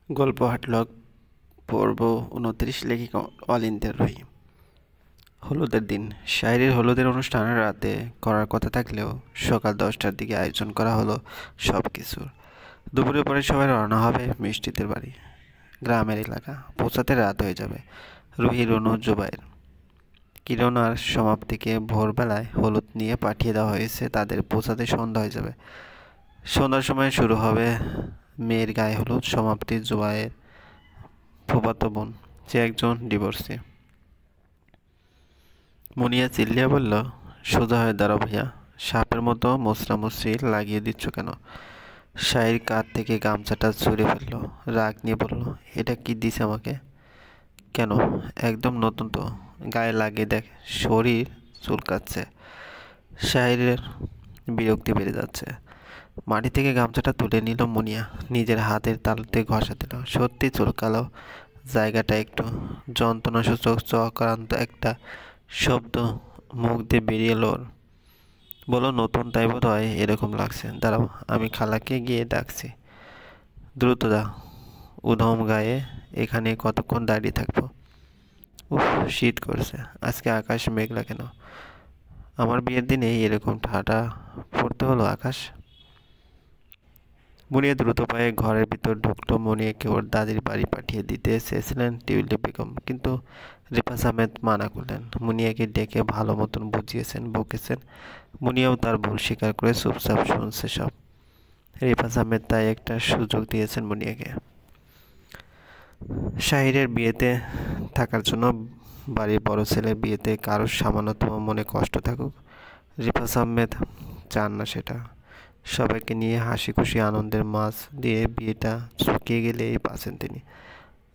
গল্প হাটলক পর্ব ২৯ লেখিকা অলিন্দের রুহি। হলুদের দিন শায়রির হলুদের অনুষ্ঠান রাতে করার কথা থাকলেও সকাল 10টার দিকে আয়োজন করা হলো সব কিছুর। দুপুরের পরে সবাই রওনা হবে মিষ্টিদের বাড়ি। গ্রামের এলাকা পৌঁছাতে রাত হয়ে যাবে। রুহি, রুনু, জুবাইর, কিরণ আর সমাপ্তিকে ভোরবেলায় হলুদ নিয়ে পাঠিয়ে দেওয়া হয়েছে। তাদের পৌঁছাতে সন্ধ্যা হয়ে যাবে। সন্ধ্যার সময় শুরু হবে মেয়ের গায়ে হলুদ। সমাপ্তি জুবাইয়ের ফুফাতো বোন, সে একজন ডিভোর্সি। মুনিয়া চিল্লিয়া বলল, সোজা হয়ে দাঁড়াও ভাইয়া, সাপের মতো মোচড়ামুচড়ি লাগিয়ে দিচ্ছ কেন? শাহির কাঁধ থেকে গামছাটা ছুঁড়ে ফেললো। রাগ নিয়ে বলল, এটা কি দিছে আমাকে? কেন? একদম নতুন তো, গায়ে লাগিয়ে দেখ, শরীর চুলকাচ্ছে। শাহিরের বিরক্তি বেড়ে যাচ্ছে। মাটি থেকে গামছাটা তুলে নিল মুনিয়া, নিজের হাতের তালুতে ঘষা দিল। সত্যি চুলকালো জায়গাটা একটু। যন্ত্রণাসূচক চক্রান্ত একটা শব্দ মুখ দিয়ে বেরিয়ে এলো ওর। বলো, নতুন তাই বোধ হয় এরকম লাগছে। দাঁড়াও, আমি খালাকে গিয়ে ডাকছি। দ্রুত যা, উদম গায়ে এখানে কতক্ষণ দাঁড়িয়ে থাকবো? উফ, শীত করছে। আজকে আকাশ মেঘলা কেন? আমার বিয়ের দিনে এরকম ঠাডা পড়তে হলো আকাশ। মুনিয়া দ্রুত পায়ে ঘরের ভিতর ঢুকলো। মুনিয়াকে ওর দাদির বাড়ি পাঠিয়ে দিতে চেয়েছিলেন টিউলিপ বেগম, কিন্তু রিফাজ আহমেদ মানা করলেন। মুনিয়াকে ডেকে ভালো মতন বুঝিয়েছেন, বকেছেন। মুনিয়াও তার ভুল স্বীকার করে চুপচাপ শুনছে সব। রিফাজ আহমেদ তাই একটা সুযোগ দিয়েছেন মুনিয়াকে শাহিরের বিয়েতে থাকার জন্য। বাড়ির বড় ছেলের বিয়েতে কারোর সামান্যতম মনে কষ্ট থাকুক, রিফাজ আহমেদ চান না সেটা। সবাইকে নিয়ে হাসি খুশি আনন্দের মাছ দিয়ে বিয়েটা শুকিয়ে গেলেই বাঁচেন তিনি।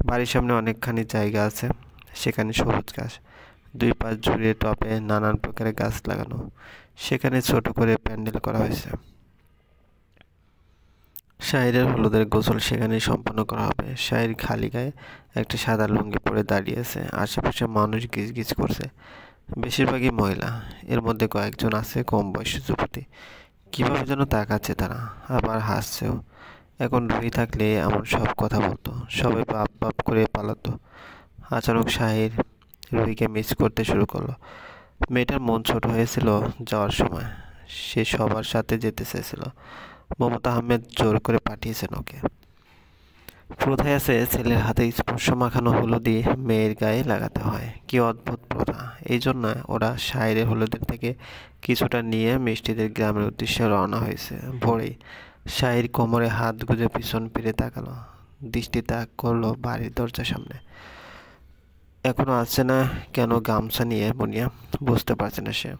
বাড়ির সামনে অনেকখানি জায়গা আছে, সেখানে সবুজ ঘাস, দুই পাশ জুড়ে টবে নানান প্রকারের গাছ লাগানো। সেখানে ছোট করে প্যান্ডেল করা হয়েছে। শাহিরের হলুদের গোসল সেখানে সম্পন্ন করা হবে। শাহির খালি গায়ে একটা সাদা লুঙ্গি পরে দাঁড়িয়ে আছে। আশেপাশে মানুষ গিজগিজ করছে, বেশিরভাগই মহিলা। এর মধ্যে কয়েকজন আছে কম বয়সী যুবতী। কীভাবে যেন তাকাচ্ছে তারা, আবার হাসছেও। এখন রুহি থাকলে এমন সব কথা বলতো, সবাই বাপ বাপ করে পালাতো। আচানক শাহির রুহিকে মিস করতে শুরু করলো। মেয়েটার মন ছোট হয়েছিল যাওয়ার সময়। সে সবার সাথে যেতে চেয়েছিল। মমতা আহমেদ জোর করে পাঠিয়েছেন ওকে। প্রথায় আছে ছেলের হাতে স্পর্শ মাখানো হলুদই মেয়ের গায়ে লাগাতে হয়। কি অদ্ভুত প্রথা! এই জন্য ওরা শাহিরের হলুদের থেকে কিছুটা নিয়ে মিষ্টিদের গ্রামের উদ্দেশ্যে রওনা হয়েছে। ভোরেই শাহির কোমরে হাত গুজে পিছন ফিরে তাকালো, দৃষ্টি তাক করলো বাড়ির দরজার সামনে। এখনো আসছে না কেন গামছা নিয়ে মুনিয়া? বুঝতে পারছে না সে।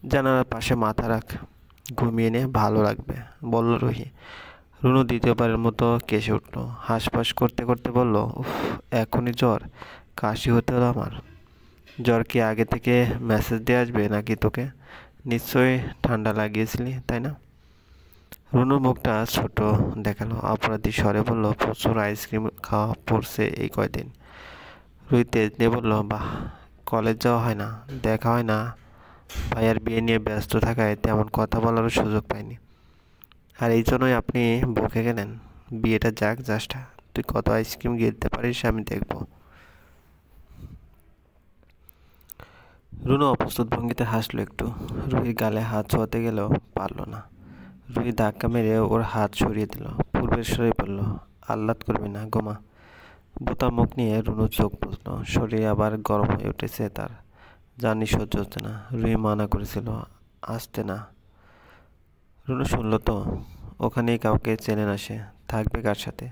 জানালার পাশে মাথা রাখ, ঘুমিয়ে নে, ভালো লাগবে, বলল রুহি। রুনু দ্বিতীয়বারের মতো কেসে উঠল। হাঁসফাঁস করতে করতে বলল, উফ, এখনই জ্বর, কাশি হতে হলো আমার। জ্বর কি আগে থেকে মেসেজ দিয়ে আসবে নাকি তোকে? নিশ্চয়ই ঠান্ডা লাগিয়েছিলি, তাই না? রুনুর মুখটা ছোট দেখালো, অপরাধী স্বরে বলল, প্রচুর আইসক্রিম খাওয়া পড়ছে এই কয়দিন। রুহি তেজ নিয়ে বলল, বাহ, কলেজ যাওয়া হয় না, দেখা হয় না, ভাইয়ার বিয়ে নিয়ে ব্যস্ত থাকায় তেমন কথা বলারও সুযোগ পাইনি। আর এই জন্যই আপনি বকে গেলেন। বিয়েটা যাক জাস্ট, তুই কত আইসক্রিম গিলতে পারিস আমি দেখব। রুনু অপ্রস্তুত ভঙ্গিতে হাসলো একটু। রুহির গালে হাত ছোঁয়াতে গেলেও পারল না। রুহি ধাক্কা মেরে ওর হাত সরিয়ে দিল। পূর্বের স্বরে বলল, আহ্লাদ করবি না, গোমা। বোতা মুখ নিয়ে রুনু চোখ বুঝলো। শরীর আবার গরম হয়ে উঠেছে তার। জানি সহ্য হচ্ছে না। রুহি মানা করেছিল, আসতে না। রুনু শুনল তো, ওখানেই কাউকে চেনে না সে, থাকবে কার সাথে?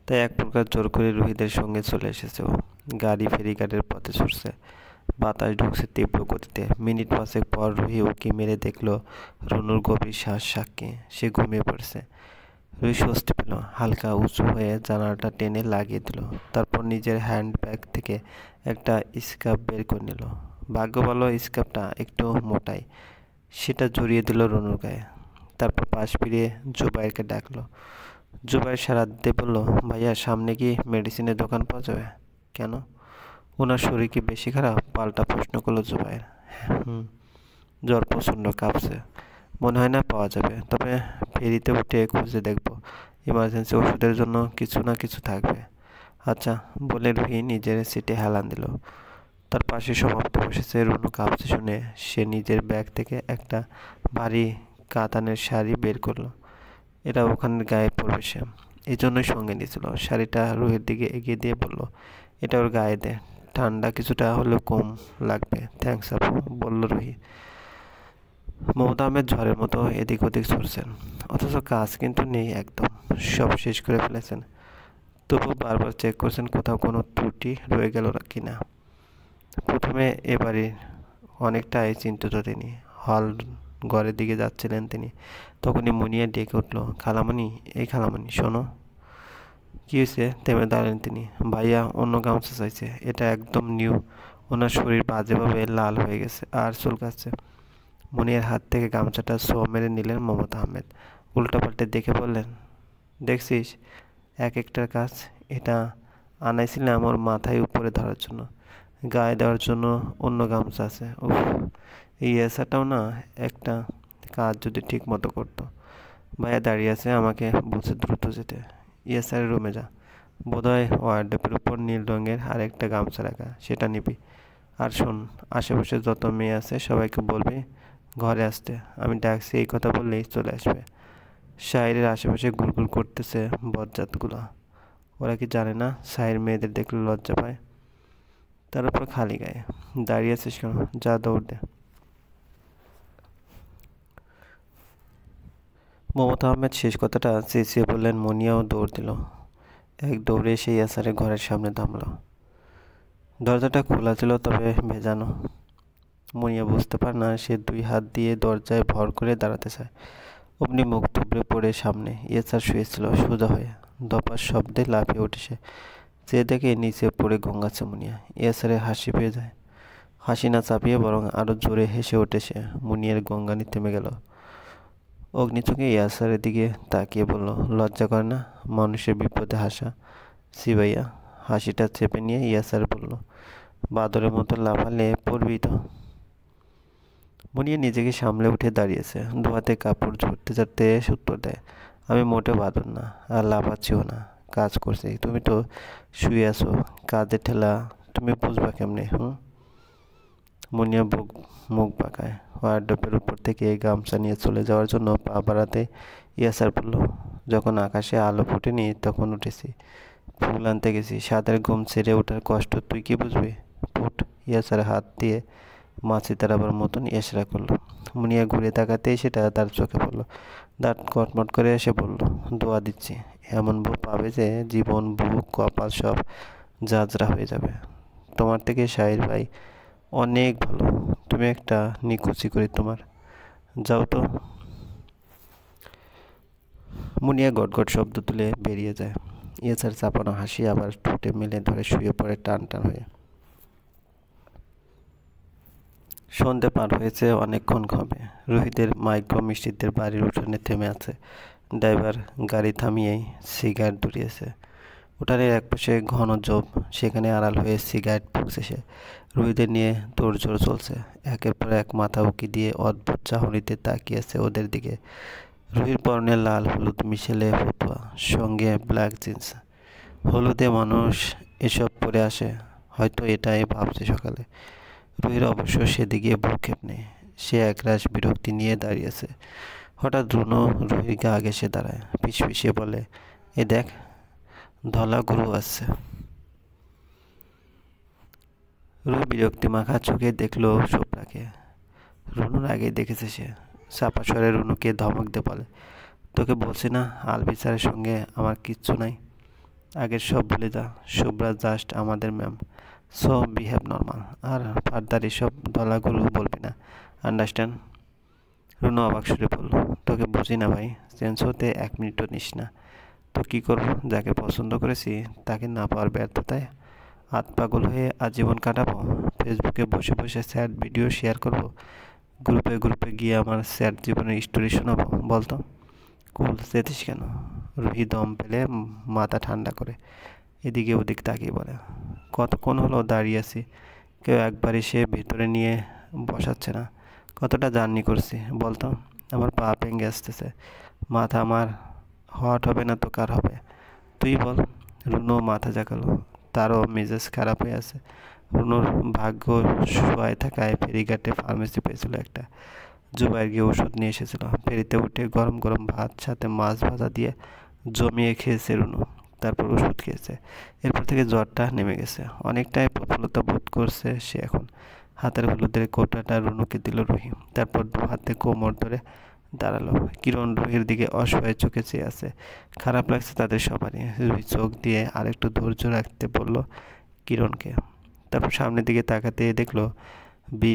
তাই এক প্রকার জোর করে রুহিদের সঙ্গে চলে এসেছে ও। গাড়ি ফেরিঘাটের পথে ছুটছে। বাতাস ঢুকছে তীব্র গতিতে। মিনিট পাঁচেক পর রুহি উঁকি মেরে দেখল রুনুর গভীর শ্বাস সাক্ষী সে ঘুমিয়ে পড়ছে। রুহি স্বস্তি পেল। হালকা উঁচু হয়ে জানালাটা টেনে লাগিয়ে দিল। তারপর নিজের হ্যান্ডব্যাগ থেকে একটা স্কার্ফ বের করে নিল। ভাগ্য ভালো স্কার্ফটা একটু মোটাই, সেটা জড়িয়ে দিল রুনুর গায়ে। তারপর পাশ ফিরিয়ে জুবাইরকে ডাকলো। জুবাইর সারা দিতে বলল, ভাইয়া, সামনে কি মেডিসিনের দোকান পাওয়া যাবে? কেন? ওনার শরীর কি বেশি খারাপ? পাল্টা প্রশ্ন করলো জুবাইর। হুম, জ্বর প্রচণ্ড, কাঁপছে। মনে হয় না পাওয়া যাবে, তবে ফেরিতে উঠে খুঁজে দেখব। ইমার্জেন্সি ওষুধের জন্য কিছু না কিছু থাকবে। আচ্ছা বলে রুহি নিজের সিটে হেলান দিল। তার পাশে সমাপ্ত বসেছে রুনু কাঁপছে শুনে সে নিজের ব্যাগ থেকে একটা ভারী কাতানের শাড়ি বের করলো। এটা ওখানের গায়ে পড়বে সে, এই জন্যই সঙ্গে নিয়েছিল। শাড়িটা রুহির দিকে এগিয়ে দিয়ে বলল, এটা ওর গায়ে দে, ঠান্ডা কিছুটা হলেও কম লাগবে। থ্যাঙ্কস আপু, বলল রুহি। মমতা আহমেদ ঝড়ের মতো এদিক ওদিক ছুটছেন, অথচ কাজ কিন্তু নেই একদম, সব শেষ করে ফেলেছেন। তবু বারবার চেক করছেন কোথাও কোনো ত্রুটি রয়ে গেল কিনা। প্রথমে এবারে অনেকটাই চিন্তিত তিনি। হল ঘরের দিকে যাচ্ছিলেন তিনি, তখনই মুনিয়া ডেকে উঠল, খালামণি, এই খালামণি শোনো। কী হয়েছে? থেমে দাঁড়ালেন তিনি। ভাইয়া অন্য গামছা চাইছে, এটা একদম নিউ। ওনার শরীর বাজেভাবে লাল হয়ে গেছে আর চুলকাচ্ছে। মুনিয়ার হাত থেকে গামছাটা ছো মেরে নিলেন মমতা আহমেদ। উল্টাপাল্টে দেখে বললেন, দেখছিস এক একটার কাজ। এটা আনাইছিলাম ওর মাথায় উপরে ধরার জন্য, গায়ে দেওয়ার জন্য অন্য গামছা আছে। উফ, এই এসাটাও না একটা কাজ যদি ঠিক মতো করতো। ভাইয়া দাঁড়িয়ে আছে, আমাকে বলছে দ্রুত যেতে। স্যারের রুমে যা, বোধহয় ওয়ার্ডরোবের উপর নীল রঙের আরেকটা গামছা রাখা, সেটা নিবি। আর শোন, আশেপাশে যত মেয়ে আছে সবাইকে বলবি ঘরে আসতে, আমি ডাকছি এই কথা বললেই চলে আসবে। শাহিরের আশেপাশে গুলগুল করতেছে বজ্জাতগুলো। ওরা কি জানে না শাহির মেয়েদের দেখলে লজ্জা পায়? তার উপর খালি গায়ে দাঁড়িয়ে আছিস কেন? যা দৌড় দে। মমতা আহমেদ শেষ কথাটা চেঁচিয়ে বললেন। মনিয়াও দৌড় দিল। এক দৌড়ে সেই ইয়াসারের ঘরের সামনে থামল। দরজাটা খোলা ছিল, তবে ভেজানো। মনিয়া বুঝতে পারে না সে দুই হাত দিয়ে দরজায় ভর করে দাঁড়াতে চায়। অমনি মুখ থুবড়ে পড়ে সামনে ইয়াসার শুয়েছিল সোজা হয়ে। দপার শব্দে লাফিয়ে উঠে সে, যে দেখে নিচে পড়ে গঙ্গাচ্ছে মুনিয়া। ইয়াসারের হাসি পেয়ে যায়, হাসি না চাপিয়ে বরং আরো জোরে হেসে ওঠে সে। মুনিয়ার গঙ্গানি থেমে গেল। অগ্নিচোখে ইয়াসারের দিকে তাকিয়ে বলল, লজ্জা করে না মানুষের বিপদে হাসা? সি ভাইয়া। হাসিটা চেপে নিয়ে ইয়াসার বলল, বাদরের মতো লাফালে পড়বি তো। মুনিয়া নিজেকে সামলে উঠে দাঁড়িয়েছে, দু হাতে কাপড় ঝরতে ঝরতে উত্তর দেয়, আমি মোটে বাদর না, আর লাফাচ্ছিও না, কাজ করছি। তুমি তো শুয়ে আছো, কাজের ঠেলা তুমি বুঝবা কেমনে? মুনিয়া মুখ বাঁকায়। ওয়ার্ডরোবের উপর থেকে গামছা নিয়ে চলে যাওয়ার জন্য পা বাড়াতে ইয়াসার বলল, যখন আকাশে আলো ফুটেনি তখন উঠেছি, ফুল আনতে গেছি। সাদের ঘুম ছেড়ে ওঠার কষ্ট তুই কি বুঝবি? ফুট। ইয়াসার হাত দিয়ে মাছি তাড়াবার মতন ইশারা করলো। মুনিয়া ঘুরে তাকাতেই সেটা তার চোখে পড়লো। দাঁত কটমট করে এসে বলল, দোয়া দিচ্ছি এমন বউ পাবে যে জীবন বুক কপাল সব ঝাঁঝরা হয়ে যাবে। তোমার থেকে শাহির ভাই অনেক ভালো, তুমি একটা নিকুচি করি তোমার। যাও তো। মুনিয়া গটগট শব্দ তুলে বেরিয়ে যায়। ইয়াসার চাপানো হাসি আবার ঠোঁটে মেলে ধরে শুয়ে পড়ে টান টান হয়ে। সন্ধে পার হয়েছে, অনেকক্ষণ হবে। রোহিতের মাইক্রো মিষ্টিদের বাড়ির উঠোনে থেমে আছে। ড্রাইভার গাড়ি থামিয়েই সিগারেট ধরিয়েছে। উঠানের একপাশে ঘন জোপ, সেখানে আড়াল হয়ে সিগারেট ফুঁকছে সে। রোহিতের নিয়ে তোড়জোড় চলছে। একের পর এক মাথা উঁকি দিয়ে অদ্ভুত চাহনিতে তাকিয়েছে ওদের দিকে। রুহির পরনে লাল হলুদ মিশেলে ফতুয়া, সঙ্গে ব্ল্যাক জিন্স। হলুদে মানুষ এসব পরে আসে, হয়তো এটাই ভাবছে সকালে। রুহির অবশ্য সেদিকে ভ্রুক্ষেপ নেই। সে একরাশ বিরক্তি নিয়ে দাঁড়িয়েছে। হঠাৎ রুনু রুহির গা ঘেঁষে দাঁড়ায়, ফিসফিসিয়ে বলে, এ দেখ, ধলা গরু আসছে। রুহি বিরক্তি মাখা চোখে দেখলো শুভ্রাকে। রুনুর আগে দেখেছে সে। চাপা স্বরে রুনুকে ধমক দিয়ে বলে, তোকে বলছি না আলবিচারের সঙ্গে আমার কিচ্ছু নাই। আগের সব ভুলে যা, শুভ্রা জাস্ট আমাদের ম্যাম, সো বিহেভ নর্মাল। আর ফার্দার এসব দলাগুলো বলবি না, আন্ডারস্ট্যান্ড? রুনু অবাক সুরে বলল, তোকে বুঝি না ভাই, চেঞ্জ হতে 1 মিনিটও নিস না। তো কী করবো? যাকে পছন্দ করেছি তাকে না পাওয়ার ব্যর্থতায় হাত পাগল হয়ে আজীবন কাটাবো? ফেসবুকে বসে বসে স্যাড ভিডিও শেয়ার করব? গ্রুপে গ্রুপে গিয়ে আমার স্যাড জীবনের স্টোরি শোনাবো? বলতো। কুল, যেতিস কেন? রুহি দম পেলে মাথা ঠান্ডা করে এদিকে ওদিক তাকিয়ে বলে, কতক্ষণ হলো দাঁড়িয়ে আছি, কেউ একবার এসে ভেতরে নিয়ে বসাচ্ছে না। কতটা জার্নি করছি বলতো, আমার পা ভেঙে আসতেছে, মাথা আমার হট হবে না তো কার হবে? তুই বল। রুনু মাথা জাগালো, তারও মেজাজ খারাপ হয়ে আছে। রুনুর ভাগ্য শোয়ায় থাকায় ফেরিঘাটে ফার্মেসি পেয়েছিল একটা। জুবাইর গিয়ে ওষুধ নিয়ে এসেছিল। ফেরিতে উঠে গরম গরম ভাত সাথে মাছ ভাজা দিয়ে জমিয়ে খেয়েছে রুনু। তারপর ওষুধ খেয়েছে। এরপর থেকে জ্বরটা নেমে গেছে। অনেকটাই প্রফুল্লতা বোধ করছে সে এখন। হাতের হলুদের কৌটাটা রুনুকে দিল রুহি। তারপর দু হাতে কোমর ধরে দাঁড়ালো। কিরণ রুহির দিকে অসহায় চোখে চেয়ে আছে। খারাপ লাগছে তাদের সবারই। রুহি চোখ দিয়ে আরেকটু ধৈর্য রাখতে বলল কিরণকে। তারপর সামনের দিকে তাকাতে দেখলো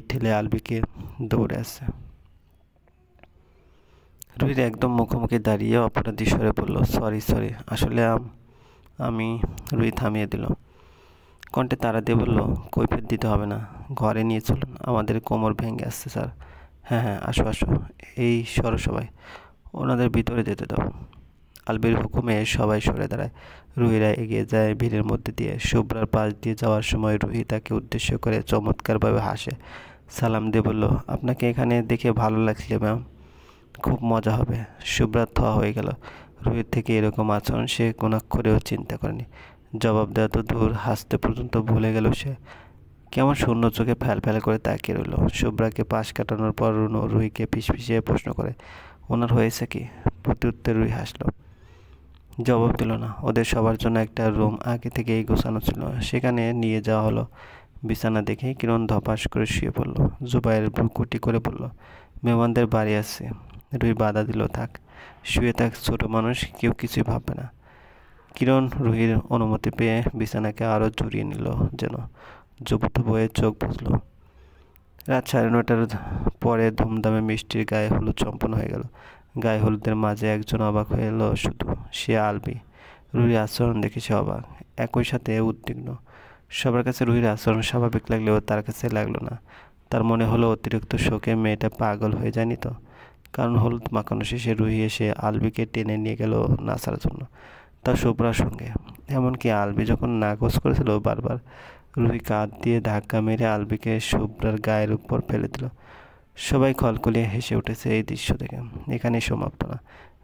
ঠেলে আলবিকে দৌড়ে আসছে। রুহির একদম মুখোমুখি দাঁড়িয়ে অপরাধী স্বরে বলল, সরি সরি, আসলে আমি। রুহি থামিয়ে দিল। কণ্ঠে তাড়া দিয়ে বলল, কৈফিয়ত দিতে হবে না, ঘরে নিয়ে চলুন, আমাদের কোমর ভেঙে আসছে স্যার। হ্যাঁ হ্যাঁ, আসো আসো, এই সরো সবাই, ওনাদের ভিতরে যেতে দাও। আলবির হুকুমে সবাই সরে দাঁড়ায়। রুহিরা এগিয়ে যায় ভিড়ের মধ্যে দিয়ে। শুভ্রার পাশ দিয়ে যাওয়ার সময় রুহি তাকে উদ্দেশ্য করে চমৎকারভাবে হাসে। সালাম দিয়ে বলল, আপনাকে এখানে দেখে ভালো লাগছে ম্যাম, খুব মজা হবে। শুভ্রা থ হয়ে গেল। রুহির থেকে এরকম আচরণ সে কোনাক্ষরেও চিন্তা করেনি। জবাব দেওয়া তো দূর, হাসতে পর্যন্ত ভুলে গেল সে। কেমন শূন্য চোখে ফ্যাল ফ্যাল করে তাকিয়ে রইল। শুভ্রাকে পাশ কাটানোর পর রুনু রুহিকে ফিসফিসিয়ে প্রশ্ন করে, ওনার হয়েছে কি? প্রত্যুত্তরে রুহি হাসলো, জবাব দিল না। ওদের সবার জন্য একটা রুম আগে থেকেই গোছানো ছিল, সেখানে নিয়ে যাওয়া হলো। বিছানা দেখেই কিরণ ধপাস করে শুয়ে পড়ল। জুবাইর ভ্রুকুটি করে বলল, মেহমানদের বাড়ি আছে। রুহি বাধা দিল, থাক, শুয়ে থাক, ছোট মানুষ, কেউ কিছুই ভাববে না। কিরণ রুহির অনুমতি পেয়ে বিছানাকে আরও জড়িয়ে নিল, যেন যুবত বয়ে চোখ বুঝল। রাত 9:30টার পরে ধুমধামে মিষ্টির গায়ে হলুদ সম্পন্ন হয়ে গেল। গায়ে হলুদের মাঝে একজন অবাক হয়ে এলো শুধু, সে আলবি। রুহির আচরণ দেখে সে অবাক, একই সাথে উদ্বিগ্ন। সবার কাছে রুহির আচরণ স্বাভাবিক লাগলেও তার কাছে লাগলো না। তার মনে হলো অতিরিক্ত শোকে মেয়েটা পাগল হয়ে যায়নি তো? কারণ হলুদ মাখানো শেষে রুহি এসে আলবিকে টেনে নিয়ে গেল নাচার জন্য, তা শুভ্রার সঙ্গে। এমনকি আলবি যখন নাকচ করেছিল বারবার, রুহি কাঁধ দিয়ে ধাক্কা মেরে আলবিকে শুভ্রার গায়ের উপর ফেলে দিল। সবাই খলখলিয়ে হেসে উঠেছে এই দৃশ্য দেখে। এখানেই সমাপ্ত না।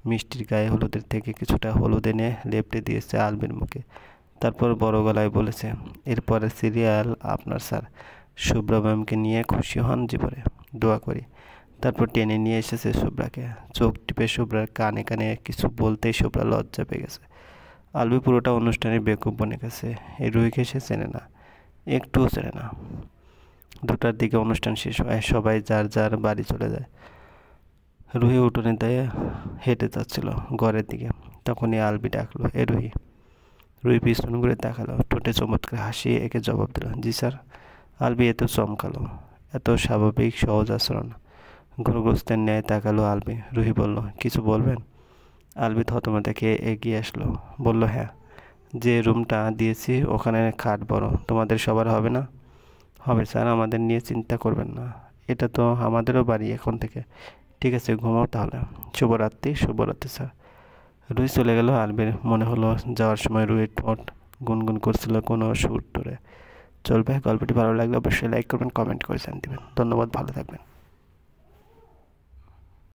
মিষ্টির গায়ে হলুদের থেকে কিছুটা হলুদ এনে লেপটে দিয়েছে আলবির মুখে। তারপর বড় গলায় বলেছে, এরপরের সিরিয়াল আপনার স্যার। শুভ্রা ম্যামকে নিয়ে খুশি হন জীবনে, দোয়া করি। তারপর টেনে নিয়ে এসেছে শুভ্রাকে। চোখ টিপে শুভ্রার কানে কানে কিছু বলতেই শুভ্রা লজ্জা পেয়ে গেছে। আলবি পুরোটা অনুষ্ঠানে বেকুব বনে গেছে। এই রুহিকে সে চেনে না, একটুও চেনে না। 2টার দিকে অনুষ্ঠান শেষ হয়, সবাই যার যার বাড়ি চলে যায়। রুহি উঠোনে দিয়ে হেঁটে যাচ্ছিল ঘরের দিকে। তখনই আলবি ডাকলো, এ রুহি। রুহি পিছন ঘুরে তাকালো, ঠোঁটে চমৎকার হাসি এঁকে জবাব দিল, জি স্যার। আলবি এত চমকালো, এত স্বাভাবিক সহজ আচরণ। ঘুরগ্রস্তের ন্যায় তাকালো আলবি। রুহি বলল, কিছু বলবেন? আলবি থতমত দেখে এগিয়ে আসলো, বলল, হ্যাঁ, যে রুমটা দিয়েছি ওখানে খাট বড়, তোমাদের সবার হবে না? হবে স্যার, আমাদের নিয়ে চিন্তা করবেন না, এটা তো আমাদেরও বাড়ি এখন থেকে। ঠিক আছে, ঘুমাও তাহলে। শুভরাত্রি। শুভরাত্রি স্যার। রুহি চলে গেল। আলবির মনে হলো যাওয়ার সময় রুহির ঠোঁট গুনগুন করছিল কোনো সুর ধরে। চলবে। গল্পটি ভালো লাগলে অবশ্যই লাইক করবেন, কমেন্ট করে জানিয়ে দেবেন। ধন্যবাদ, ভালো থাকবেন।